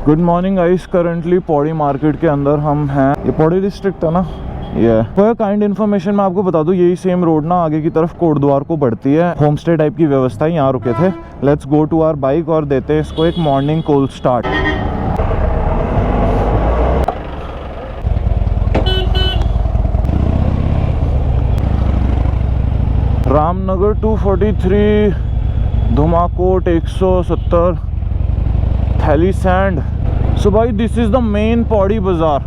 Good morning guys, currently Pauri market के अंदर हम हैं। ये पौड़ी डिस्ट्रिक्ट है ना। ये फॉर काइंड इन्फॉर्मेशन मैं आपको बता दूं, यही सेम रोड ना आगे की तरफ कोटद्वार को बढ़ती है। होम स्टे टाइप की व्यवस्था है, यहाँ रुके थे। Let's go to our bike और देते हैं इसको एक morning cold start. Ramnagar 243, Dhumakot 170, Thalisain. So भाई this is the main Pauri बाजार।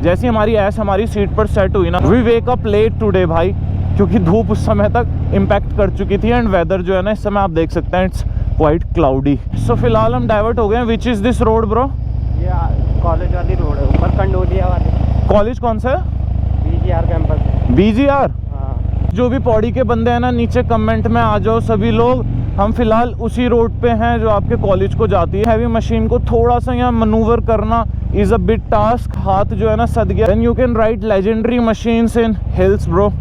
जैसी हमारी ऐस हमारी सीट पर सेट हुई ना, we wake up late today भाई, क्योंकि धूप उस समय तक इम्पैक्ट कर चुकी थी एंड वेदर जो है ना इस समय आप देख सकते हैं इट्स क्वाइट क्लाउडी। सो फिलहाल हम डाइवर्ट हो गए। Which is this road bro? ये कॉलेज वाली रोड है, ऊपर कंडोलिया वाली। कॉलेज कौन सा है? BGR campus. बीजीआर? हाँ। जो भी पौड़ी के बंदे हैं ना, नीचे कमेंट में आ जाओ सभी लोग। हम फिलहाल उसी रोड पे हैं जो आपके कॉलेज को जाती है। हैवी मशीन को थोड़ा सा यहाँ मनूवर करना इज अ बिग टास्क। हाथ जो है ना सद गया। Then you can ride legendary machines in hills bro.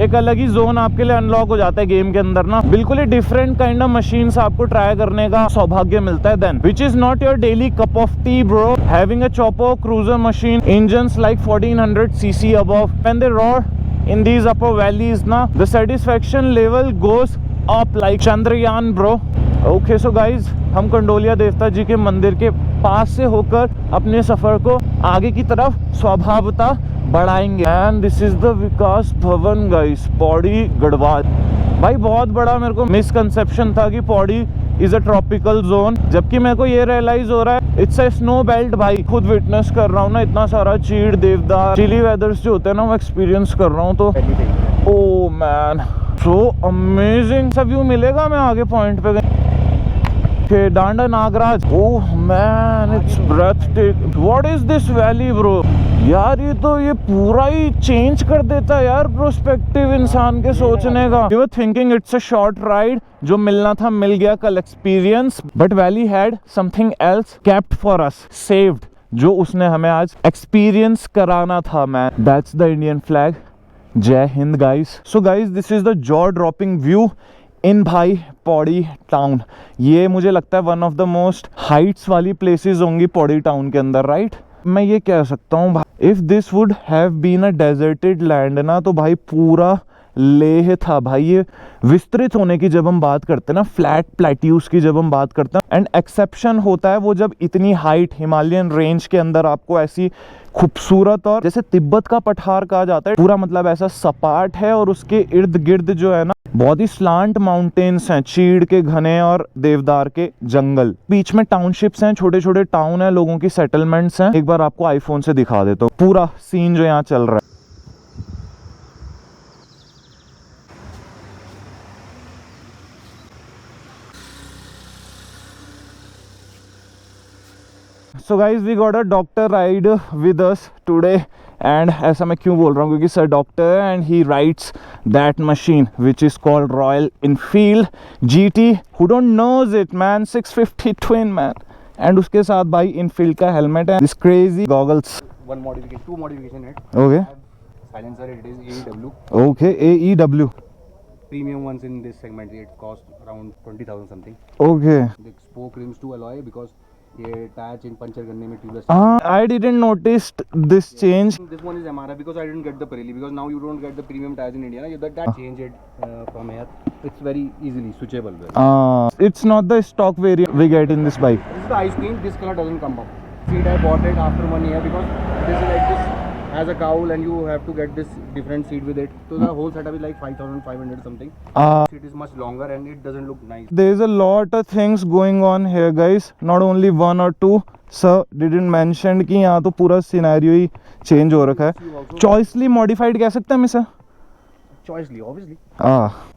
एक अलग ही जोन आपके लिए अनलॉक हो जाता है गेम के अंदर ना। बिल्कुल ही डिफरेंट काइंड ऑफ मशीन्स आपको ट्राई करने का सौभाग्य मिलता है। Then which is not your daily cup of tea bro. Having a chopper cruiser machine, engines like 1400 cc above, when they roar in these upper valleys na, the satisfaction level goes up like Chandrayaan bro. Okay so guys, हम कंडोलिया देवता जी के मंदिर के पास से होकर अपने सफर को आगे की तरफ स्वभावतः बढ़ाएंगे। एंड दिस इज द विकास भवन गाइस, पौड़ी गढ़वाल। भाई बहुत बड़ा मेरे को मिसकंसेप्शन था कि Pauri is a tropical zone, जबकि मेरे को ये रियलाइज हो रहा है इट्स अ स्नो बेल्ट। भाई खुद विटनेस कर रहा हूँ ना, इतना सारा चीड़ देवदार चिली वेदर्स जो होते हैं ना वो एक्सपीरियंस कर रहा हूँ। तो ओ मैन सो अमेजिंग सा व्यू मिलेगा। मैं आगे पॉइंट पे गई Danda Nagraj. Oh man it's breathtaking. What is this valley bro? यार ये पूरा ही चेंज कर देता है यार पर्सपेक्टिव इंसान के सोचने का। You were thinking it's a short ride, जो मिलना था मिल गया कल experience, but valley had something else kept for us, saved, जो उसने हमें आज एक्सपीरियंस कराना था। Man that's the Indian flag. Jai Hind guys. So guys this is the jaw dropping view in भाई पौड़ी टाउन। ये मुझे लगता है one of the most heights वाली प्लेसेस होंगी पौड़ी टाउन के अंदर, राइट? मैं ये कह सकता हूँ if this would have been a deserted land ना, तो भाई पूरा लेह था भाई। ये विस्तृत होने की जब हम बात करते हैं ना, फ्लैट प्लेट्यूज की जब हम बात करते हैं, एंड एक्सेप्शन होता है वो जब इतनी हाइट हिमालयन रेंज के अंदर आपको ऐसी खूबसूरत, और जैसे तिब्बत का पठार कहा जाता है, पूरा मतलब ऐसा सपाट है और उसके इर्द गिर्द जो है ना बहुत ही स्लांट माउंटेन्स हैं, चीड़ के घने और देवदार के जंगल। बीच में टाउनशिप्स हैं, छोटे छोटे टाउन हैं, लोगों की सेटलमेंट्स हैं। एक बार आपको आईफोन से दिखा देता हूँ पूरा सीन जो यहाँ चल रहा है। So guys, we got a doctor ride with us today, and ऐसा मैं क्यों बोल रहा हूँ क्योंकि सर डॉक्टर है and he rides that machine which is called Royal Enfield GT. Who don't knows it man? 650 twin man, and उसके साथ भाई Enfield का हेलमेट है, this crazy goggles. One modification, two modification है। Okay. Silencer it is AEW. Okay, AEW. Premium ones in this segment it cost around 20,000 something. Okay. The spoke rims to alloy because ये tyre change puncture करने में tubeless. I didn't notice this change. This one is MRF because I didn't get the Pirelli, because now you don't get the premium tires in India na, that change it from here. It's very easily switchable. It's not the stock variant we get in this bike. This is the ice cream. This color doesn't come up. Seat I bought it after 1 year because this is like this has a cowl and you have to get this different seat with it. So the whole setup is like 5,500 something. It is much longer and it doesn't look nice. There is a lot of things going on here guys, not only one or two. Sir didn't mention कि यहाँ तो पूरा scenario ही change हो रखा है। चॉइसली modified कह सकते हैं हम इसे? Choicely, obviously.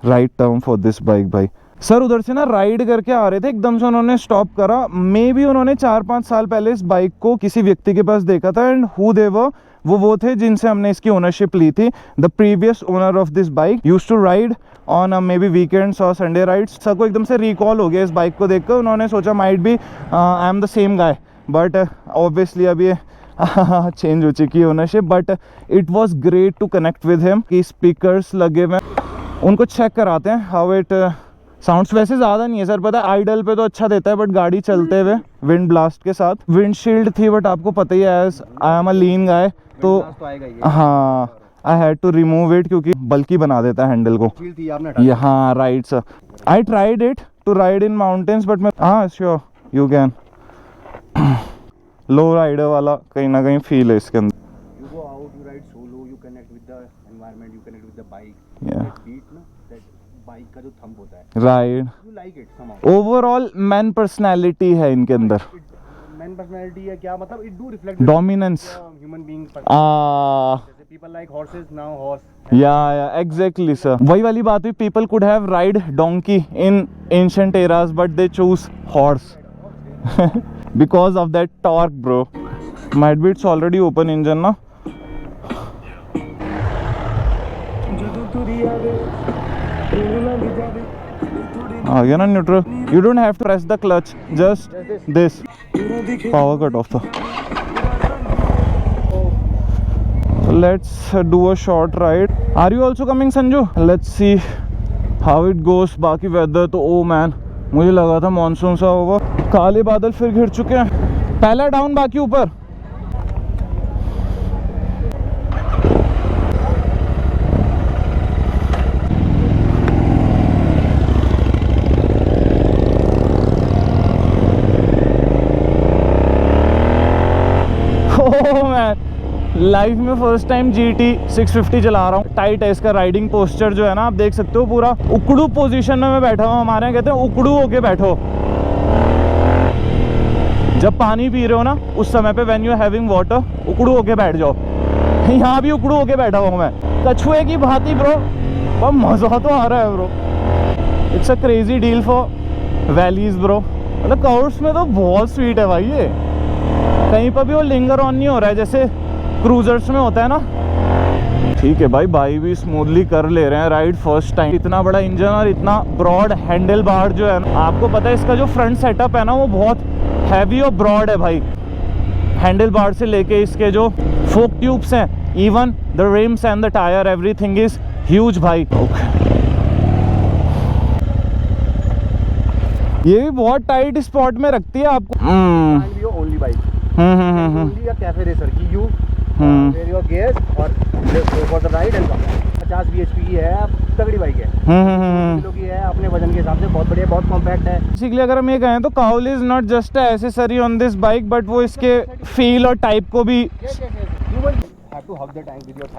Right term for this bike भाई। सर उधर से ना राइड करके आ रहे थे, एकदम से उन्होंने स्टॉप करा। मे बी उन्होंने 4-5 साल पहले इस बाइक को किसी व्यक्ति के पास देखा था, एंड हु दे वर, वो थे जिनसे हमने इसकी ओनरशिप ली थी। The previous owner of this bike used to ride on maybe weekends और संडे राइड्स। सर को एकदम से रिकॉल हो गया इस बाइक को देखकर, उन्होंने सोचा might be I am the same guy but obviously अभी चेंज हो चुकी है ownership, but it was great to connect with him. कि स्पीकर्स लगे हुए उनको चेक कराते हैं हाउ इट साउंड्स। वैसे ज़्यादा नहीं है सर, पता है आइडल पे तो अच्छा देता है, बट गाड़ी चलते हुए विंड ब्लास्ट के साथ विंडशील्ड थी, बट आपको पता ही है as I am a lean guy तो हाँ I had to remove it क्योंकि बल्कि बना देता है हैंडल को। ये हाँ right sir, I tried it to ride in mountains but मैं हाँ sure you can low rider वाला कहीं ना कहीं फील है इसके अंदर। You go out, you ride solo, you connect with the environment, you connect with the bike. Yeah. That beat ना, that bike का जो thump होता है, right you like it somehow. Overall man personality है इनके अंदर, Man personality है क्या मतलब? It do reflect the dominance. human being personality. जैसे people like horses, now horse. या एग्जैक्टली सर, वही वाली बात हुई। People could have ride donkey in ancient eras but they choose horse because of that torque bro. Might be it's already open engine na. Again on neutral, you don't have to press the clutch, just this power cut off. So let's do a short ride. Are you also coming Sanju? Let's see how it goes. बाकी weather तो oh man, मुझे लगा था monsoon सा होगा, काले बादल फिर घिर चुके हैं। पहला डाउन बाकी ऊपर। ओह मैन, लाइफ में फर्स्ट टाइम GT 650 चला रहा हूँ। टाइट है इसका राइडिंग पोस्चर जो है ना, आप देख सकते हो पूरा उकड़ू पोजीशन में मैं बैठा हूँ। हमारे यहाँ कहते हैं उकड़ू होके बैठो। जब पानी पी रहे हो ना उस समय पे when you are having water, उकड़ू होके बैठ जाओ। यहाँ भी उकड़ू होके बैठा हूँ मैं, कछुए की भांति ब्रो। पर मजा तो आ रहा है bro. It's a crazy deal for valleys bro. मतलब कर्व्स में तो बहुत स्वीट है भाई ये, कहीं पर भी वो लिंगर ऑन नहीं हो रहा है जैसे क्रूजर्स में होता है ना। ठीक है भाई, भाई भी स्मूथली कर ले रहे हैं राइड फर्स्ट टाइम। इतना बड़ा इंजन और इतना ब्रॉड हैंडल बार जो है ना, आपको पता है इसका जो फ्रंट सेटअप है ना वो बहुत हैवी और ब्रॉड है भाई। हैंडल बार से लेके इसके जो फोक ट्यूब्स हैं, even the RIMS and the tyre, everything is huge भाई। ये भी बहुत टाइट स्पॉट में रखती है आपको। Only bike. Only a cafe racer की you wear your gears और go for the ride and come. 50 bhp की है, तगड़ी बाइक है। किलो की है, अपने वजन के हिसाब से बहुत बढ़िया, बहुत कॉम्पैक्ट है। बेसिकली अगर हम ये कहें तो cowl is not just accessory on this bike, but वो इसके फील और टाइप को भी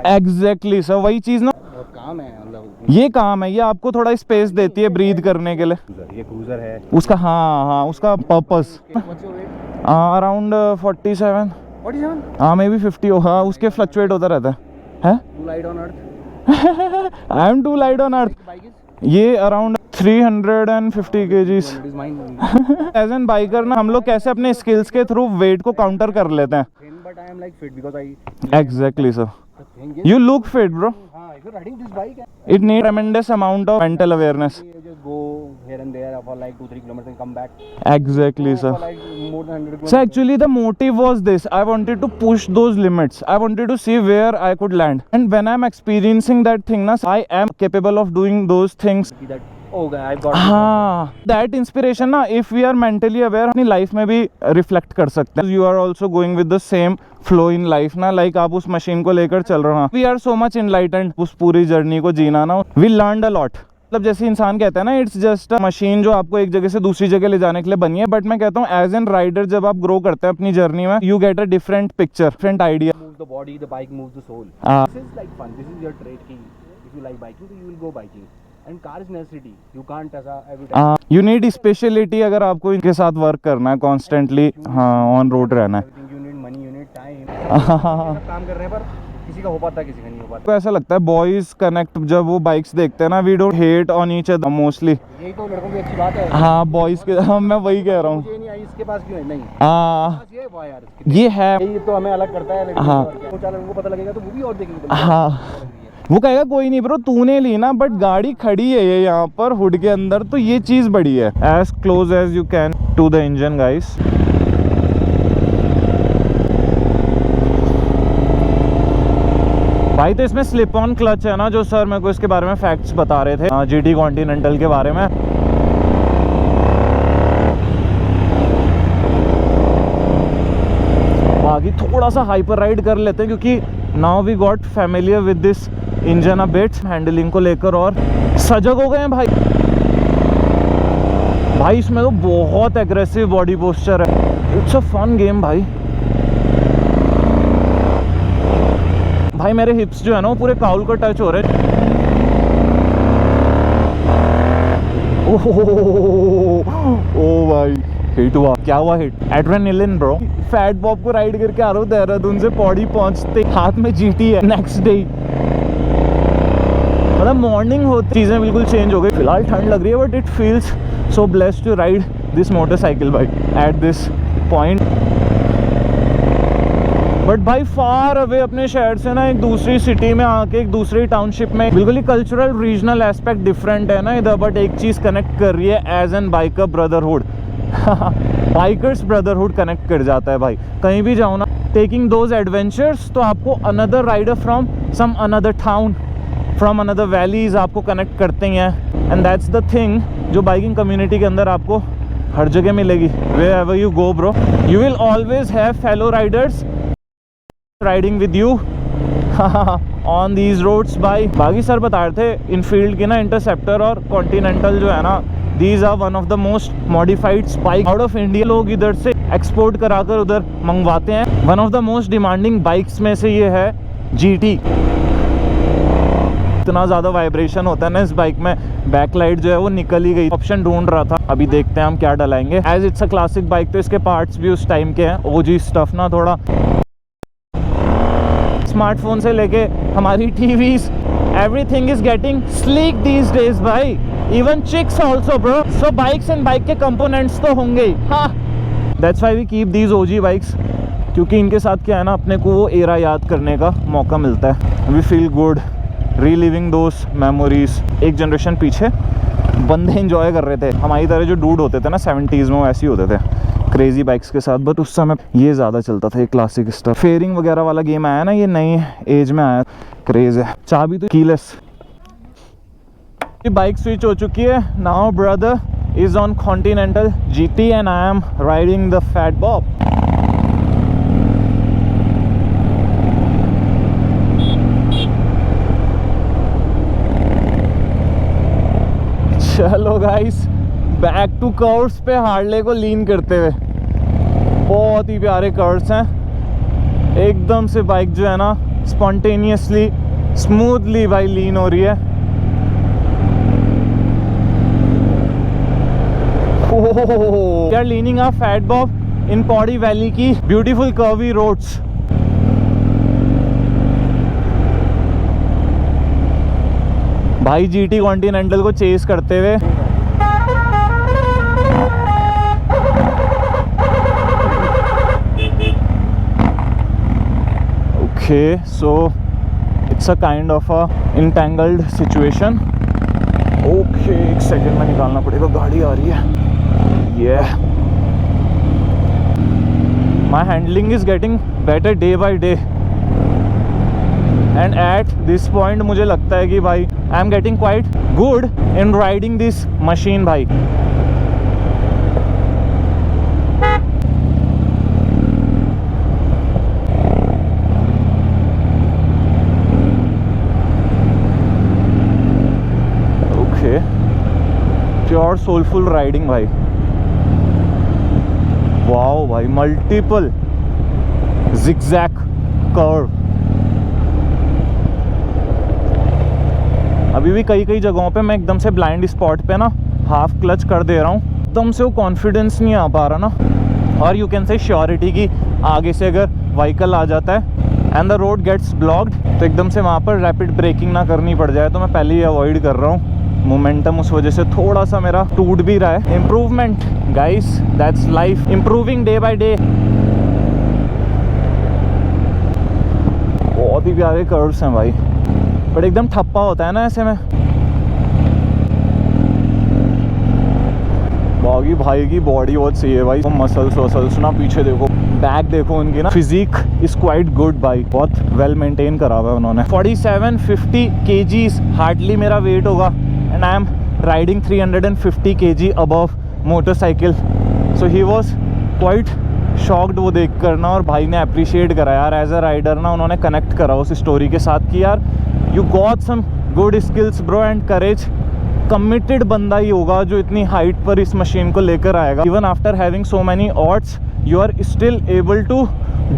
एग्जैक्टली सर वही चीज ना, काम है मतलब ये काम है, ये आपको थोड़ा स्पेस देती है ब्रीथ करने के लिए। ये क्रूजर है उसका हाँ उसका पर्पस अराउंड 47 हाँ मे बी 50 हो। हाँ उसके फ्लक्चुएट होता रहता है। I am too light on earth. ये around 350 kgs। As an biker ना हम लोग कैसे अपने स्किल्स के थ्रू वेट को काउंटर कर लेते हैं। Exactly sir, you look fit bro. If you're riding this bike, it need tremendous amount of mental awareness. you just go here and there for like 2-3 kilometers and come back. Exactly Go sir. for like more than 100 kilometers. So actually the motive was this, I wanted to push those limits, I wanted to see where I could land, and when I'm experiencing that thing na, I am capable of doing those things. That oh I've got हाँ that inspiration ना, if we are mentally aware अपनी life में भी reflect कर सकते हैं। You are also going with the same flow in life ना, like आप उस मशीन को लेकर चल रहे हो। We are so much enlightened, उस पूरी जर्नी को जीना ना, we learned a lot। मतलब जैसे इंसान कहता है ना, इट्स जस्ट अ मशीन जो आपको एक जगह से दूसरी जगह ले जाने के लिए बनी है, बट मैं कहता हूँ एज एन राइडर जब आप ग्रो करते हैं अपनी जर्नी में, you get a different picture, different idea. Move the body, the bike moves the soul. This is like fun. This is your trait key. If you like biking, so you will go biking. And car is necessity. You can't ऐसा every time. You need speciality अगर आपको इनके साथ work करना है constantly, हाँ on road रहना है। You need money, you need time. काम करने पर किसी का हो पाता है, किसी का नहीं हो पाता। तो ऐसा लगता है बॉयज कनेक्ट जब वो बाइक्स देखते हैं ना, we don't hate on each other mostly. यही तो लड़कों की अच्छी बात है। हाँ बॉयज के, हाँ मैं वही कह रहा हूँ। मुझे नहीं आई, इसके पास क्यों है? नहीं हाँ ये वाह यार, ये है, ये तो हमें अलग करता है। हाँ। वो चालक को पता लगेगा तो वो भी और देखेंगे। हाँ वो कहेगा कोई नहीं ब्रो तूने ली ना, बट गाड़ी खड़ी है ये यहाँ पर हुड के अंदर, तो ये चीज बड़ी है। As close as you can to the engine guys. भाई तो इसमें स्लिप ऑन क्लच है ना, जो सर मेरे को इसके बारे में फैक्ट्स बता रहे थे GT कॉन्टिनेंटल के बारे में। बाकी थोड़ा सा हाइपर राइड कर लेते हैं क्योंकि now we got familiar with this engine a bit, handling को लेकर और सजग हो गए हैं भाई। भाई इसमें तो बहुत एग्रेसिव बॉडी पोस्चर है, इट्स अ फन गेम भाई। भाई मेरे हिप्स जो है ना वो पूरे काउल को टच हो रहे हैं। ओ भाई हिट हुआ, क्या हुआ hit? Adrenaline bro. Fat Bob को राइड करके आ रहा हूँ देहरादून से, पौड़ी पहुंचते हाथ में GT है। नेक्स्ट डे मतलब मॉर्निंग होती चीज़ें बिल्कुल चेंज हो गई। फिलहाल ठंड लग रही है but it feels so blessed to ride this motorcycle भाई एट दिस पॉइंट। बट भाई फार अवे अपने शहर से ना एक दूसरी सिटी में आके एक दूसरी टाउनशिप में, बिल्कुल ही कल्चरल रीजनल एस्पेक्ट डिफरेंट है ना इधर, बट एक चीज़ कनेक्ट कर रही है as an biker brotherhood. Bikers brotherhood connect कर जाता है भाई। कहीं भी जाओ ना, टेकिंग दोज एडवेंचर्स, तो आपको another rider from some another town, from another valleys आपको कनेक्ट करते हैं। एंड दैट्स द थिंग जो बाइकिंग कम्युनिटी के अंदर आपको हर जगह मिलेगी। Wherever you go bro, you will always have fellow riders riding with you on these roads भाई। बाकी सर बता रहे थे इनफील्ड की ना इंटरसेप्टर और कॉन्टिनेंटल जो है ना, these are one of the most modified bike out of India. लोग इधर से एक्सपोर्ट कराकर उधर मंगवाते हैं। One of the most demanding bikes में से ये है GT। इतना ज़्यादा वाइब्रेशन होता है ना इस बाइक में, बैकलाइट जो है वो निकल ही गई। ऑप्शन ढूंढ रहा था, अभी देखते हैं हम क्या डलाएंगे। As it's a classic bike तो इसके पार्ट्स भी उस टाइम के हैं, OG स्टफ ना। थोड़ा स्मार्टफोन से लेके हमारी TVs, everything is getting sleek these days भाई। Even chicks also bro. So bikes and bike के कंपोनेंट्स तो होंगे ही। हाँ, that's why we keep these OG bikes, क्योंकि इनके साथ क्या है ना, अपने को वो एरा याद करने का मौका मिलता है। We feel good reliving those memories. एक जनरेशन पीछे बंदे एंजॉय कर रहे थे, हमारी तरह जो डूड होते थे ना 70s में, वो ऐसे ही होते थे क्रेजी बाइक्स के साथ। बट उस समय ये ज़्यादा चलता था, ये क्लासिक स्टफ। फेयरिंग वगैरह वाला गेम आया ना, ये नई एज में आया, क्रेज है। चाबी तो कीलेस। बाइक स्विच हो चुकी है। Now brother is on continental GT and I am riding the fat Bob. चलो गाइस, बैक टू कर्व्स पे हार्ले को लीन करते हुए। बहुत ही प्यारे कर्व्स हैं, एकदम से बाइक जो है ना स्पॉन्टेनियसली स्मूथली भाई लीन हो रही है। We are leaning a fat bob in Pauri valley की ब्यूटीफुल कर्वी रोड्स। भाई GT कॉन्टिनेंटल को चेस करते हुए। Okay, so it's a kind of a entangled situation. Okay, एक सेकंड में निकालना पड़ेगा, गाड़ी आ रही है। ये my handling is getting better day by day and at this point मुझे लगता है कि भाई I am getting quite good in riding this machine भाई। ओके, प्योर सोलफुल राइडिंग भाई। वाओ भाई, मल्टीपल जिगजैग कर्व। अभी भी कई कई जगहों पे मैं एकदम से ब्लाइंड स्पॉट पे ना हाफ क्लच कर दे रहा हूँ, एकदम से वो कॉन्फिडेंस नहीं आ पा रहा ना। और यू कैन से श्योरिटी की आगे से अगर व्हीकल आ जाता है and the road gets blocked, तो एकदम से वहाँ पर रैपिड ब्रेकिंग ना करनी पड़ जाए। तो मैं पहले ही अवॉइड कर रहा हूँ। मोमेंटम उस वजह से थोड़ा सा मेरा टूट भी रहा है। Improvement guys, that's life, improving day by day. बहुत ही प्यारे कर्व्स हैं भाई, बट एकदम ठप्पा होता है ना ऐसे में। होगी। भाई की बॉडी बहुत सही है भाई, मसल्स वसल्स ना, पीछे देखो, बैक देखो उनकी ना, फिजिक इज क्वाइट गुड भाई, बहुत वेल मेंटेन करा हुआ है उन्होंने। 47-50 kgs हार्डली मेरा वेट होगा, and I am riding 350 kg above motorcycle. So he was quite shocked वो देख कर ना, और भाई ने अप्रिशिएट करा यार एज अ राइडर ना, उन्होंने कनेक्ट करा उस स्टोरी के साथ कि यार you got some good skills bro and courage. Committed बंदा ही होगा जो इतनी हाइट पर इस मशीन को लेकर आएगा। Even after having so many odds you are still able to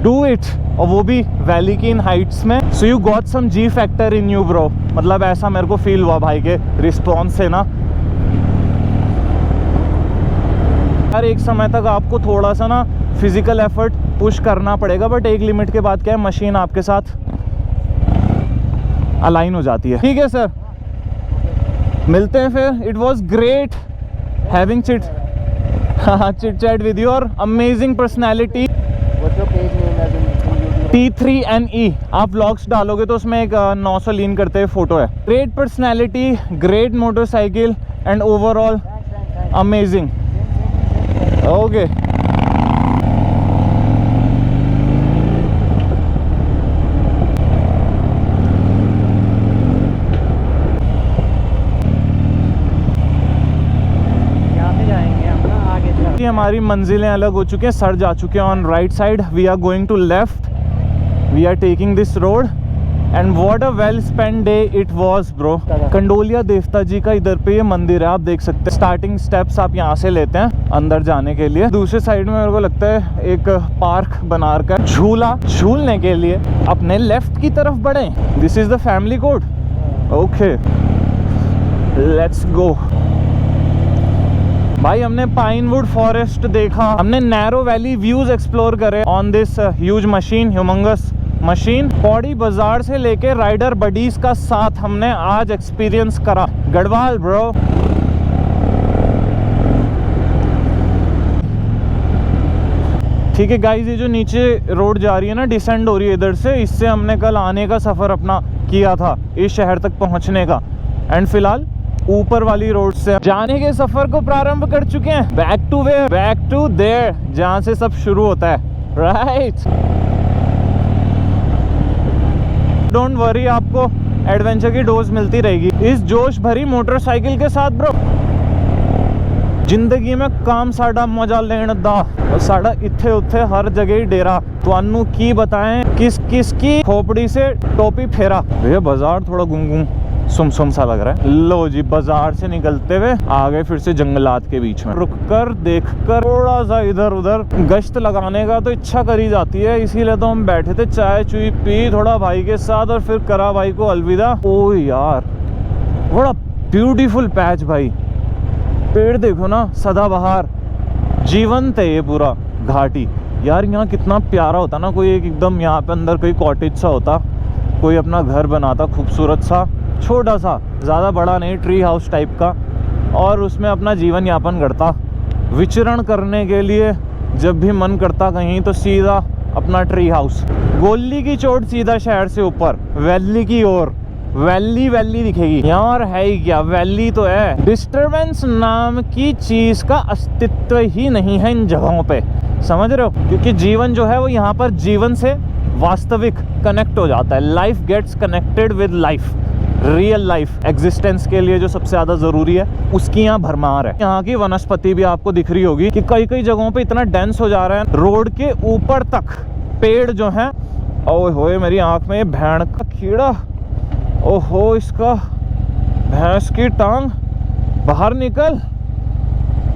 do it, और वो भी वैली की इन हाइट्स में। So you got some G factor in you bro, मतलब ऐसा मेरे को फील हुआ भाई के रिस्पॉन्स से ना। यार एक समय तक आपको थोड़ा सा ना फिजिकल एफर्ट पुश करना पड़ेगा, बट एक लिमिट के बाद क्या है, मशीन आपके साथ अलाइन हो जाती है। ठीक है सर, मिलते हैं फिर। It was great having chit chat with your amazing personality. T3NE, आप व्लॉग्स डालोगे तो उसमें एक 900 लीन करते हुए फोटो है। Great personality, great motorcycle and overall amazing. Okay हमारी मंजिलें अलग हो चुकी हैं, सर जा चुके हैं on right side. We are going to left, we are taking this road, and what a well spend day it was bro. Kandoliya देवता जी का इधर पे ये मंदिर है, आप देख सकते हैं। स्टार्टिंग स्टेप्स आप यहाँ से लेते हैं अंदर जाने के लिए। दूसरे साइड में मेरे को लगता है एक पार्क बना रखा है, झूला झूलने के लिए। अपने लेफ्ट की तरफ बढ़े, this is the family code. Okay let's go भाई। हमने पाइनवुड फॉरेस्ट देखा, हमने नैरो वैली व्यूज एक्सप्लोर करे on this huge machine, humongous machine. Pauri बाजार से लेके राइडर बडीज का साथ हमने आज एक्सपीरियंस करा। गढ़वाल ब्रो। ठीक है गाइस, ये जो नीचे रोड जा रही है ना, डिसेंड हो रही है इधर से, इससे हमने कल आने का सफर अपना किया था इस शहर तक पहुंचने का, एंड फिलहाल ऊपर वाली रोड से जाने के सफर को प्रारंभ कर चुके हैं। Back to where, back to there, जहां से सब शुरू होता है, राइट। डोंट वरी, आपको एडवेंचर की डोज मिलती रहेगी इस जोश भरी मोटरसाइकिल के साथ ब्रो। जिंदगी में काम साडा मजा लेने दा, साडा इत्थे उत्थे हर जगह ही डेरा। तुहानू की बताएं किस किस की खोपड़ी से टोपी फेरा। ये बाजार थोड़ा गुम सुम सा लग रहा है। लो जी, बाजार से निकलते हुए आ गए फिर से जंगलात के बीच में। रुक कर देख कर थोड़ा सा इधर उधर गश्त लगाने का तो इच्छा करी जाती है, इसीलिए तो हम बैठे थे, चाय चुई पी थोड़ा भाई के साथ, और फिर करा भाई को अलविदा। ओ यार बड़ा ब्यूटीफुल पैच भाई, पेड़ देखो ना, सदाबहार, जीवंत है ये पूरा घाटी। यार यहाँ कितना प्यारा होता ना, कोई एक एकदम यहाँ पे अंदर कोई कॉटेज सा होता, कोई अपना घर बनाता खूबसूरत सा, छोटा सा, ज़्यादा बड़ा नहीं, ट्री हाउस टाइप का, और उसमें अपना जीवन यापन करता। विचरण करने के लिए जब भी मन करता कहीं तो सीधा अपना ट्री हाउस, गोली की चोट सीधा शहर से ऊपर वैली की ओर। वैली दिखेगी यहाँ, और है ही क्या, वैली तो है। डिस्टरबेंस नाम की चीज़ का अस्तित्व ही नहीं है इन जगहों पे, समझ रहे हो, क्योंकि जीवन जो है वो यहाँ पर जीवन से वास्तविक कनेक्ट हो जाता है। Life gets connected with life, real life existence के लिए जो सबसे ज़्यादा ज़रूरी है उसकी यहाँ भरमार है। यहाँ की वनस्पति भी आपको दिख रही होगी कि कई कई जगहों पे इतना डेंस हो जा रहा है, रोड के ऊपर तक पेड़ जो हैं। ओए होए, मेरी आँख में ये भेड़ का कीड़ा, ओहो इसका भैंस की टांग, बाहर निकल।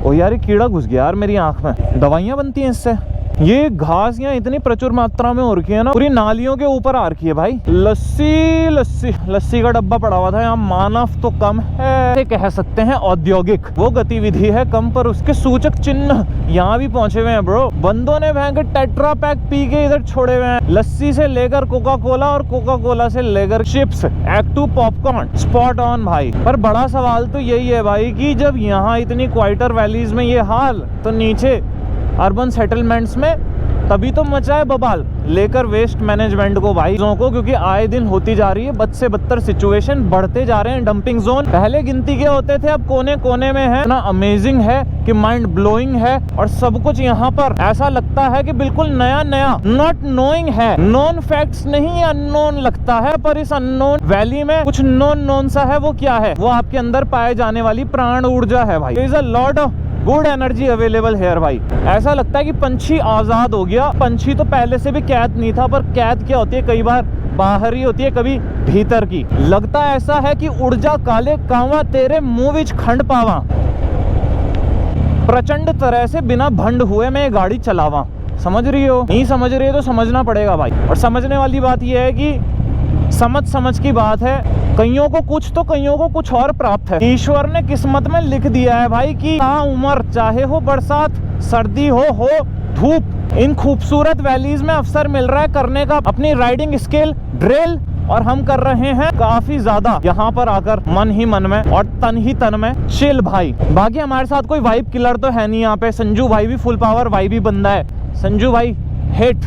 ओ यार, ये कीड़ा घुस गया यार मेरी आँख में। दवाइयाँ बनती हैं इससे। ये घास यहाँ इतनी प्रचुर मात्रा में हो रखी है ना, पूरी नालियों के ऊपर आ रखी है भाई। लस्सी का डब्बा पड़ा हुआ था यहाँ। मानव तो कम है, कह सकते हैं औद्योगिक वो गतिविधि है कम, पर उसके सूचक चिन्ह यहाँ भी पहुंचे हुए हैं ब्रो। बंदों ने भयंकर टेट्रा पैक पी के इधर छोड़े हुए हैं, लस्सी से लेकर कोका कोला, और कोका कोला से लेकर चिप्स, एक्टू पॉपकॉर्न, स्पॉट ऑन भाई। पर बड़ा सवाल तो यही है भाई कि जब यहाँ इतनी क्वाइटर वैलीज में ये हाल, तो नीचे अर्बन सेटलमेंट्स में तभी तो मचा है बवाल लेकर वेस्ट मैनेजमेंट को भाई को, क्योंकि आए दिन होती जा रही है बद से बदतर सिचुएशन, बढ़ते जा रहे हैं डंपिंग जोन। पहले गिनती के होते थे, अब कोने कोने में है। इतना अमेजिंग है कि माइंड ब्लोइंग है, और सब कुछ यहाँ पर ऐसा लगता है कि बिल्कुल नया नया, नॉट नोइंग है, नॉन फैक्ट्स नहीं अननोन लगता है। पर इस अननोन वैली में कुछ नॉन सा है। वो क्या है? वो आपके अंदर पाए जाने वाली प्राण ऊर्जा है भाई। Is a lot of good energy available hair भाई। ऐसा लगता है कि पंछी आजाद हो गया। पंछी तो पहले से भी कैद नहीं था, पर कैद क्या होती है, कई बार बाहर ही होती है, कभी भीतर की। लगता ऐसा है कि ऊर्जा काले कावा तेरे मुंह विच खंड पावा, प्रचंड तरह से बिना भंड हुए मैं गाड़ी चलावा। समझ रही हो? नहीं समझ रही हो तो समझना पड़ेगा भाई। और समझने वाली बात यह है कि समझ की बात है, कईयों को कुछ तो कईयों को कुछ और प्राप्त है। ईश्वर ने किस्मत में लिख दिया है भाई कि उम्र चाहे हो बरसात, सर्दी हो धूप, इन खूबसूरत वैलीज में अवसर मिल रहा है करने का अपनी राइडिंग स्किल ड्रिल, और हम कर रहे हैं काफी ज्यादा यहाँ पर आकर मन ही मन में और तन ही तन में चिल भाई। बाकी हमारे साथ कोई वाइब किलर तो है नहीं यहाँ पे। संजू भाई भी फुल पावर वाइब ही बंदा है। संजू भाई हिट।